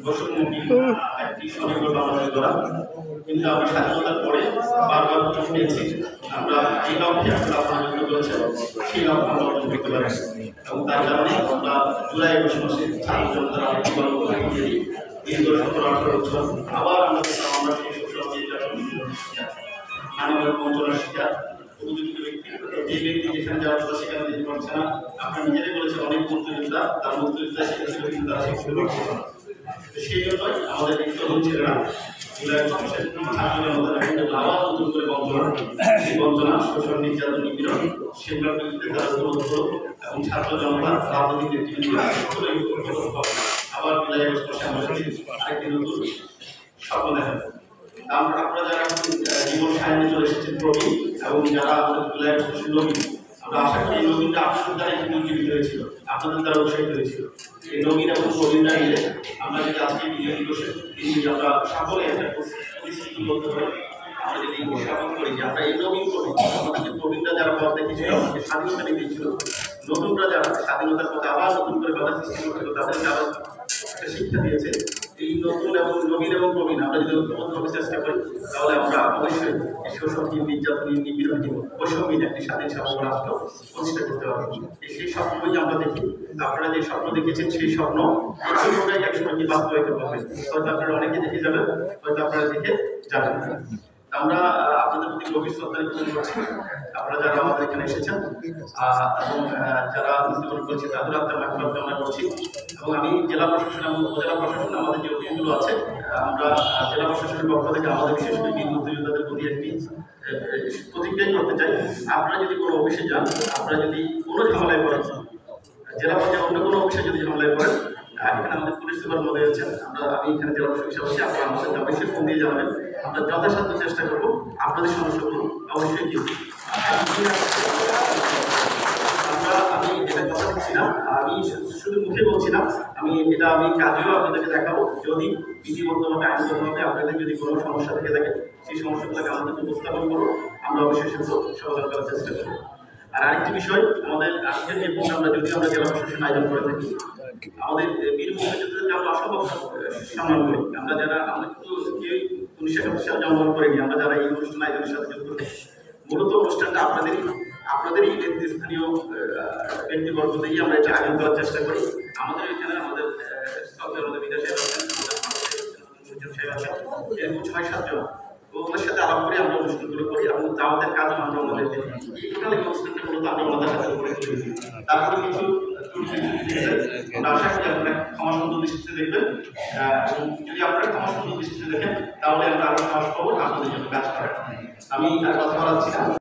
বৈষম্যহীন একটি স্বনির্ভর বাংলাদেশ গড়া। কিন্তু আমরা স্বাধীনতার পরে বারবার সুযোগ পেয়েছি, আমরা যে লক্ষ্যে আমরা অর্জন করেছি সেই লক্ষ্য আমরা অর্জন করতে পারি। এবং তার কারণে আমরা জুলাই ২১ মাসে ছাত্র জনতার আন্দোলন দীর্ঘ ১৭-১৮ বছর আবার আমরা সেই শোষণ নির্যাতন নানাভাবে বঞ্চনার শিকার উপযুক্ত ব্যক্তি, যে ব্যক্তি যেখানে যাওয়ার কথা সেখানে যেতে পারছে না। আপনারা নিজেরাই বলেছেন অনেক মুক্তিযোদ্ধা, তার মুক্তিযোদ্ধা সেখানে ছিল কিন্তু তারা শিখতে পারছে না। সেই জন্যই আমাদের এই তরুণ ছেলেরা জুলাই মাসের ছাত্র জনতার আবার নতুন করে বঞ্চনা, সেই বঞ্চনা, শোষণ, নির্যাতন, নিপীড়ন সেগুলোর বিরুদ্ধে তারা তুলন্ত এবং ছাত্র জনতা রাজনৈতিক নেতৃবৃন্দ আবার জুলাই ২১ মাসে আমাদের আরেকটি নতুন স্বপ্ন দেখেন। আপনারা যারা জীবন সায়নে চলে এসেছেন প্রবীণ এবং যারা আমাদের জুলাই ২১ মাসের নবীন, আমরা আশা করি এই নবীনটা আপনাদের দ্বারা একটু উজ্জীবিত হয়েছিল, আপনাদের দ্বারা উৎসাহিত হয়েছিল। এই নবীন এবং প্রবীণরা মিলে আমরা যদি আজকে বিজয় দিবসে আমরা সকলে একটা পরিস্থিতি বলতে পারি, আমরা যদি স্থাপন করি যে আমরা এই নবীন প্রবীণ, আমাদের প্রবীণরা যারা পথ দেখেছিল, আমাদেরকে স্বাধীনতা নিয়ে দিয়েছিল, নতুনরা যারা স্বাধীনতার পথে আবার নতুন করে বাধা সৃষ্টি করছিল, তাদের যারা শিক্ষা দিয়েছে, এই নতুন এবং নবীন এবং প্রবীণ আমরা যদি ঐক্যবদ্ধভাবে চেষ্টা করি তাহলে আমরা অবশ্যই শোষণহীন, নির্যাতনহীন, নিপীড়নহীন, বৈষম্যহীন একটি স্বাধীন সামগ্র রাষ্ট্র প্রতিষ্ঠা করতে পারবো। সেই স্বপ্নই আমরা দেখি। আপনারা যে স্বপ্ন দেখেছেন সেই স্বপ্ন একসময় কি বাস্তবায়িত হবে, হয়তো আপনারা অনেকে দেখে যাবেন, হয়তো আপনারা দেখে যাবেন। আমরা আপনাদের প্রতি গভীর শ্রদ্ধা নিবেদন করছি, আপনারা যারা আমাদের এখানে এসেছেন এবং যারা মৃত্যুবরণ করছে তাদের আত্মার মাগফিরাত কামনা করছি। এবং আমি জেলা প্রশাসন এবং উপজেলা প্রশাসন আমাদের যে অফিসগুলো আছে, আমরা জেলা প্রশাসনের পক্ষ থেকে আমাদের বিশেষ করে বীর মুক্তিযোদ্ধাদের প্রতি একটি প্রতিজ্ঞাই করতে চাই। আপনারা যদি কোনো অফিসে যান, আপনারা যদি কোনো ঝামেলায় পড়েন, জেলা পর্যায়ে অন্য কোনো অফিসে যদি ঝামেলায় পড়েন, এখানে আমাদের পুলিশ সুপার মধ্যে আছেন, আমি এখানে জেলা প্রশাসক হিসাবে আছি, আপনারা আমাদের অবশ্যই ফোন দিয়ে জানাবেন। আমরা যথাসাধ্য চেষ্টা করবো আপনাদের সমস্যাগুলো অবশ্যই দিব। আমি এটা কথা দিচ্ছি না, আমি শুধু মুখে বলছি না, আমি কাজেও আপনাদেরকে দেখাবো। যদি বিধিবদ্ধভাবে, আইনগতভাবে আপনাদের যদি কোনো সমস্যা থেকে থাকে, সেই সমস্যাগুলোকে আমাদেরকে উপস্থাপন করবো, আমরা অবশ্যই সেগুলো সমাধান করার চেষ্টা করবো। আর আরেকটি বিষয়, আমাদের আজকের যে প্রোগ্রামটা যদি আমরা জেলা প্রশাসন আয়োজন করে থাকি, আমাদের বীর মুক্তিযোদ্ধাদেরকে আমরা অসম্ভব সম্মান করি। আমরা কিন্তু কেউ ১৯৭১ সালে জন্মগ্রহণ করিনি, আমরা যারা এই অনুষ্ঠান আয়োজনের সাথে যুক্ত থাকি, মূলত অনুষ্ঠানটা আপনাদেরই নেতৃস্থানীয় ব্যক্তিবর্গ দিয়েই আমরা এটা আয়োজন করার চেষ্টা করি। আমাদের এখানে আমাদের বিদেশে এরকম ৬-৭ জন, তো ওদের সাথে আলাপ করে আমরা অনুষ্ঠানগুলো করি এবং আমাদের কাজ আমরা আমাদের এই অনুষ্ঠানটা মূলত আমরা আমাদের সাথে করে তুলি। তারপরে কিছু আমরা আশা করি আপনারা ক্ষমা সুন্দর দৃষ্টিতে দেখবেন, এবং যদি আপনারা ক্ষমা সুন্দর দৃষ্টিতে দেখেন তাহলে আমরা আরো সাহস পাবো আপনাদের জন্য কাজ করার। আমি আর কথা বলাচ্ছি না।